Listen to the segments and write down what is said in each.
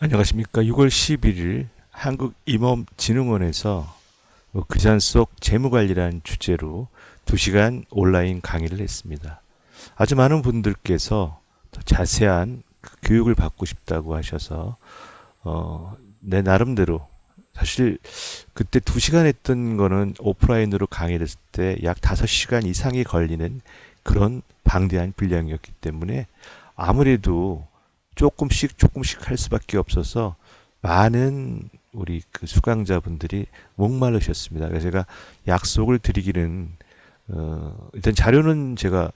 안녕하십니까. 6월 11일 한국임업진흥원에서 귀산 속 재무관리라는 주제로 2시간 온라인 강의를 했습니다. 아주 많은 분들께서 더 자세한 교육을 받고 싶다고 하셔서 내 나름대로 사실 그때 2시간 했던 거는 오프라인으로 강의를 했을 때 약 5시간 이상이 걸리는 그런 방대한 분량이었기 때문에 아무래도 조금씩 할 수밖에 없어서 많은 우리 그 수강자분들이 목마르셨습니다. 그래서 제가 약속을 드리기는 일단 자료는 제가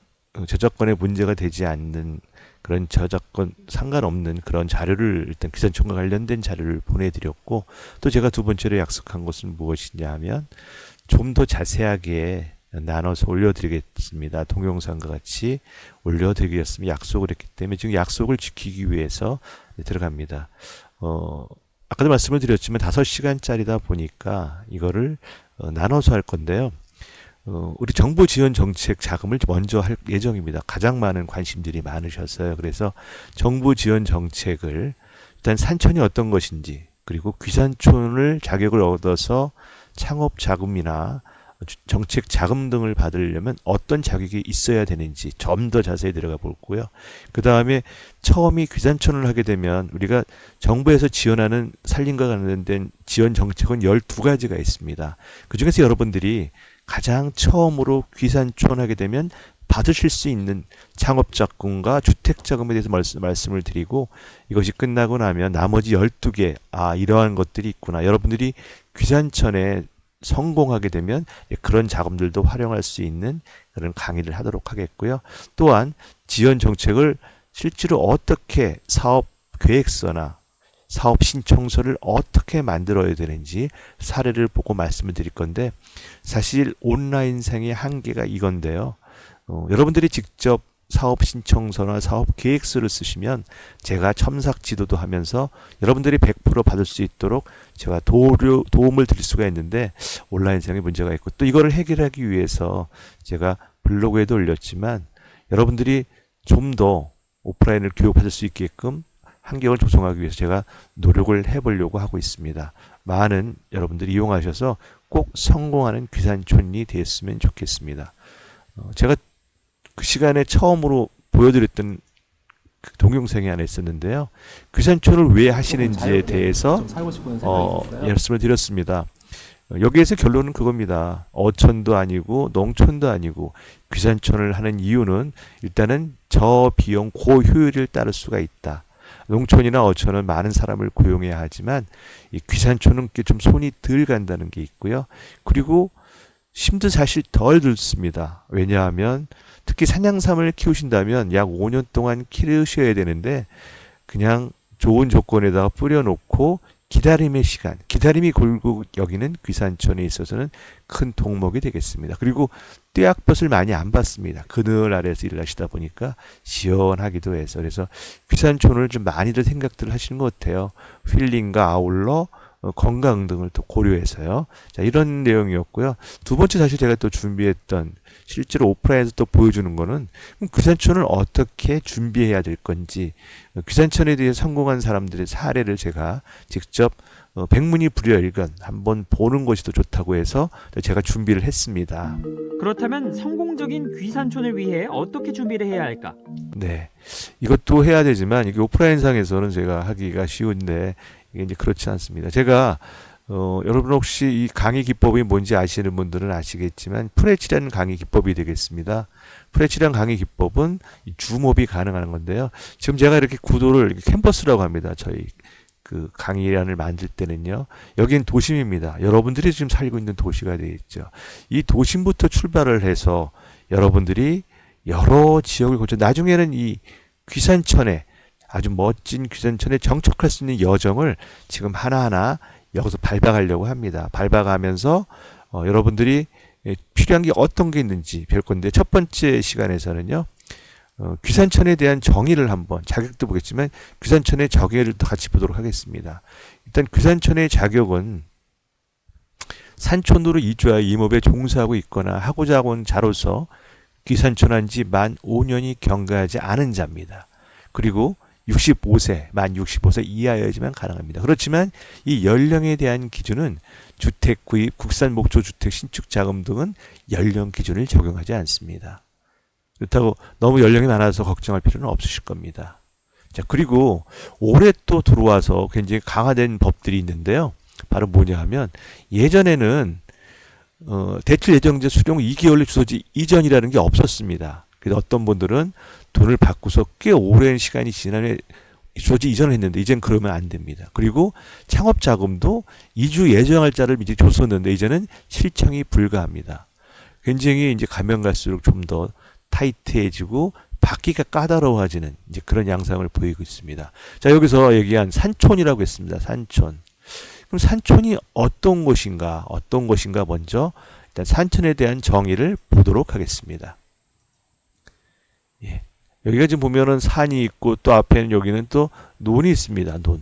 저작권에 문제가 되지 않는 그런 저작권 상관없는 그런 자료를 일단 귀산촌과 관련된 자료를 보내드렸고, 또 제가 두 번째로 약속한 것은 무엇이냐 하면 좀 더 자세하게 나눠서 올려드리겠습니다. 동영상과 같이 올려드리겠습니다. 약속을 했기 때문에 지금 약속을 지키기 위해서 들어갑니다. 아까도 말씀을 드렸지만 5시간짜리다 보니까 이거를 나눠서 할 건데요. 우리 정부 지원 정책 자금을 먼저 할 예정입니다. 가장 많은 관심들이 많으셨어요. 그래서 정부 지원 정책을 일단 산촌이 어떤 것인지, 그리고 귀산촌을 자격을 얻어서 창업 자금이나 정책 자금 등을 받으려면 어떤 자격이 있어야 되는지 좀 더 자세히 들어가 볼고요. 그 다음에 처음이 귀산촌을 하게 되면 우리가 정부에서 지원하는 산림과 관련된 지원 정책은 12가지가 있습니다. 그 중에서 여러분들이 가장 처음으로 귀산촌 하게 되면 받으실 수 있는 창업자금과 주택자금에 대해서 말씀을 드리고, 이것이 끝나고 나면 나머지 12개, 이러한 것들이 있구나. 여러분들이 귀산촌에 성공하게 되면 그런 자금들도 활용할 수 있는 그런 강의를 하도록 하겠고요. 또한 지원 정책을 실제로 어떻게 사업 계획서나 사업 신청서를 어떻게 만들어야 되는지 사례를 보고 말씀을 드릴 건데, 사실 온라인상의 한계가 이건데요. 여러분들이 직접 사업 신청서나 사업 계획서를 쓰시면 제가 첨삭 지도도 하면서 여러분들이 100% 받을 수 있도록 제가 도움을 드릴 수가 있는데, 온라인상에 문제가 있고, 또 이거를 해결하기 위해서 제가 블로그에도 올렸지만 여러분들이 좀 더 오프라인을 교육받을 수 있게끔 환경을 조성하기 위해서 제가 노력을 해보려고 하고 있습니다. 많은 여러분들이 이용하셔서 꼭 성공하는 귀산촌이 됐으면 좋겠습니다. 제가 그 시간에 처음으로 보여드렸던 그 동영상이 하나 있었는데요. 귀산촌을 왜 하시는지에 대해서 말씀을 드렸습니다. 여기에서 결론은 그겁니다. 어촌도 아니고 농촌도 아니고 귀산촌을 하는 이유는 일단은 저비용 고효율을 따를 수가 있다. 농촌이나 어촌은 많은 사람을 고용해야 하지만 이 귀산촌은 좀 손이 덜 간다는 게 있고요. 그리고 힘도 사실 덜 들습니다. 왜냐하면 특히 산양삼을 키우신다면 약 5년 동안 키우셔야 되는데, 그냥 좋은 조건에다가 뿌려놓고 기다림의 시간, 기다림이 골고 여기는 귀산촌에 있어서는 큰 동목이 되겠습니다. 그리고 떼약볕을 많이 안 받습니다. 그늘 아래에서 일을 하시다 보니까 시원하기도 해서. 그래서 귀산촌을 좀 많이들 생각들 하시는 것 같아요. 힐링과 아울러 건강 등을 또 고려해서요. 자, 이런 내용이었고요. 두 번째, 사실 제가 또 준비했던, 실제로 오프라인에서 또 보여주는 거는 귀산촌을 어떻게 준비해야 될 건지, 귀산촌에 대해 성공한 사람들의 사례를 제가 직접 백문이 불여일견 한번 보는 것이 더 좋다고 해서 제가 준비를 했습니다. 그렇다면 성공적인 귀산촌을 위해 어떻게 준비를 해야 할까? 네, 이것도 해야 되지만 이게 오프라인상에서는 제가 하기가 쉬운데 이게 이제 그렇지 않습니다. 제가 여러분 혹시 이 강의 기법이 뭔지 아시는 분들은 아시겠지만 프레치라는 강의 기법이 되겠습니다. 프레치라는 강의 기법은 줌업이 가능한 건데요. 지금 제가 이렇게 구도를 캔버스라고 합니다. 저희 그 강의란을 만들 때는요. 여긴 도심입니다. 여러분들이 지금 살고 있는 도시가 되겠죠. 이 도심부터 출발을 해서 여러분들이 여러 지역을 거쳐 나중에는 이 귀산촌에, 아주 멋진 귀산촌에 정착할 수 있는 여정을 지금 하나하나 여기서 밟아가려고 합니다. 밟아가면서 여러분들이 필요한 게 어떤 게 있는지 별 건데, 첫 번째 시간에서는요. 귀산촌에 대한 정의를 한번, 자격도 보겠지만 귀산촌의 정의를 같이 보도록 하겠습니다. 일단 귀산촌의 자격은 산촌으로 이주하여 임업에 종사하고 있거나 하고자 하는 자로서 귀산촌한 지 만 5년이 경과하지 않은 자입니다. 그리고 65세, 만 65세 이하여야지만 가능합니다. 그렇지만 이 연령에 대한 기준은 주택 구입, 국산 목조 주택 신축 자금 등은 연령 기준을 적용하지 않습니다. 그렇다고 너무 연령이 많아서 걱정할 필요는 없으실 겁니다. 자, 그리고 올해 또 들어와서 굉장히 강화된 법들이 있는데요. 바로 뭐냐 하면 예전에는 대출 예정자 수령 2개월로 주소지 이전이라는 게 없었습니다. 그래서 어떤 분들은 돈을 받고서 꽤 오랜 시간이 지난 후에 주소지 이전을 했는데 이젠 그러면 안 됩니다. 그리고 창업 자금도 2주 예정할 자를 미리 줬었는데 이제는 실청이 불가합니다. 굉장히 이제 가면 갈수록 좀 더 타이트해지고 받기가 까다로워지는 이제 그런 양상을 보이고 있습니다. 자, 여기서 얘기한 산촌이라고 했습니다. 산촌. 그럼 산촌이 어떤 것인가 먼저 일단 산촌에 대한 정의를 보도록 하겠습니다. 예. 여기가 지금 보면은 산이 있고 또 앞에는 여기는 또 논이 있습니다. 논.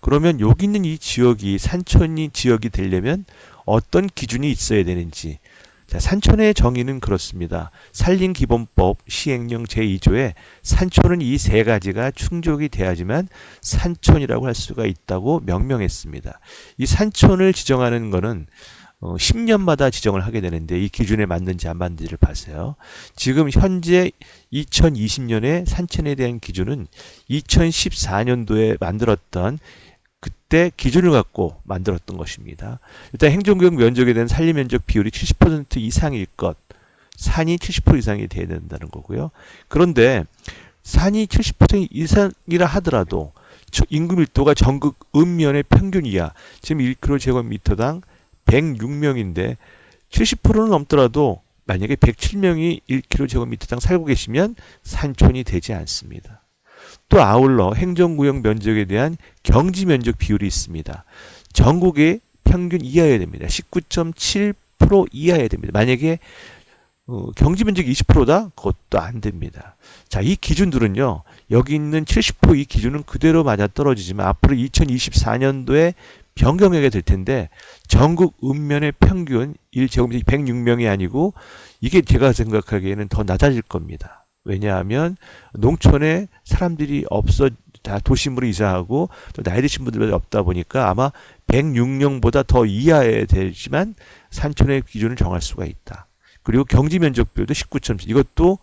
그러면 여기 있는 이 지역이 산촌이 지역이 되려면 어떤 기준이 있어야 되는지. 자, 산촌의 정의는 그렇습니다. 산림기본법 시행령 제2조에 산촌은 이 세 가지가 충족이 돼야지만 산촌이라고 할 수가 있다고 명명했습니다. 이 산촌을 지정하는 거는 10년마다 지정을 하게 되는데 이 기준에 맞는지 안 맞는지를 봐세요. 지금 현재 2020년에 산촌에 대한 기준은 2014년도에 만들었던 그때 기준을 갖고 만들었던 것입니다. 일단 행정구역 면적에 대한 산림 면적 비율이 70% 이상일 것, 산이 70% 이상이 돼야 된다는 거고요. 그런데 산이 70% 이상이라 하더라도 인구 밀도가 전국 읍면의 평균 이하, 지금 1km제곱미터당 106명인데 70%는 넘더라도 만약에 107명이 1km제곱미터당 살고 계시면 산촌이 되지 않습니다. 또 아울러 행정구역 면적에 대한 경지 면적 비율이 있습니다. 전국의 평균 이하여야 됩니다. 19.7% 이하여야 됩니다. 만약에 경지 면적이 20%다? 그것도 안 됩니다. 자, 이 기준들은요. 여기 있는 70%이 기준은 그대로 맞아떨어지지만 앞으로 2024년도에 변경하게 될 텐데 전국 읍면의 평균 1제곱미터 106명이 아니고 이게 제가 생각하기에는 더 낮아질 겁니다. 왜냐하면 농촌에 사람들이 다 도심으로 이사하고 또 나이 드신 분들이 없다 보니까 아마 106명보다 더 이하여야 되지만 산촌의 기준을 정할 수가 있다. 그리고 경지 면적비율도 19.7 이것도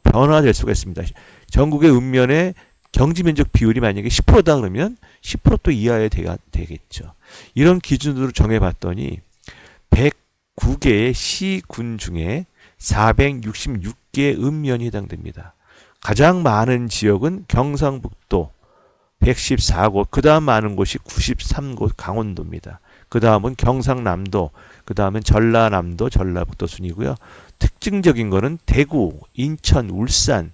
변화될 수가 있습니다. 전국의 읍면의 경지 면적 비율이 만약에 10%다 그러면 10%또 이하여야 되겠죠. 이런 기준으로 정해봤더니 109개의 시군 중에 466개의 읍면이 해당됩니다. 가장 많은 지역은 경상북도 114곳, 그 다음 많은 곳이 93곳 강원도입니다. 그 다음은 경상남도, 그 다음은 전라남도, 전라북도 순이고요. 특징적인 거는 대구, 인천, 울산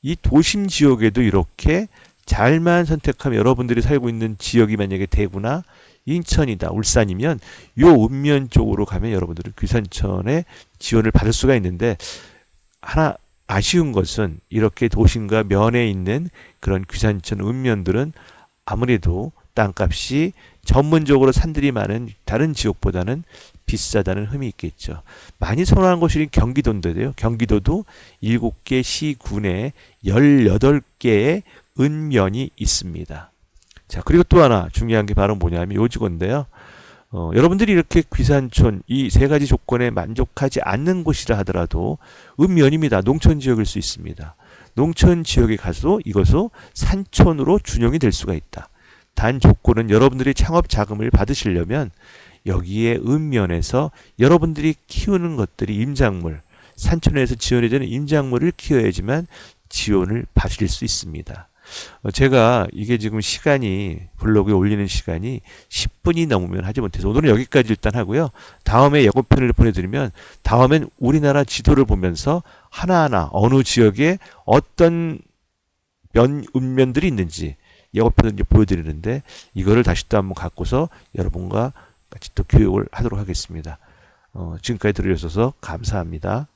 이 도심 지역에도 이렇게 잘만 선택하면 여러분들이 살고 있는 지역이 만약에 대구나 인천이다, 울산이면 요 읍면 쪽으로 가면 여러분들은 귀산촌에 지원을 받을 수가 있는데 하나 아쉬운 것은 이렇게 도심과 면에 있는 그런 귀산촌 읍면들은 아무래도 땅값이 전문적으로 산들이 많은 다른 지역보다는 비싸다는 흠이 있겠죠. 많이 선호하는 곳이 경기도인데요. 경기도도 7개 시군에 18개의 읍면이 있습니다. 자, 그리고 또 하나 중요한 게 바로 뭐냐면 요지건데요. 여러분들이 이렇게 귀산촌 이 세 가지 조건에 만족하지 않는 곳이라 하더라도 읍면입니다. 농촌 지역일 수 있습니다. 농촌 지역에 가서 이것도 산촌으로 준용이 될 수가 있다. 단 조건은 여러분들이 창업 자금을 받으시려면 여기에 읍면에서 여러분들이 키우는 것들이 임작물, 산촌에서 지원이 되는 임작물을 키워야지만 지원을 받으실 수 있습니다. 제가 이게 지금 시간이 블로그에 올리는 시간이 10분이 넘으면 하지 못해서 오늘은 여기까지 일단 하고요. 다음에 예고편을 보내드리면 다음엔 우리나라 지도를 보면서 하나하나 어느 지역에 어떤 읍면들이 있는지 예고편을 이제 보여드리는데 이거를 다시 또 한번 갖고서 여러분과 같이 또 교육을 하도록 하겠습니다. 지금까지 들어주셔서 감사합니다.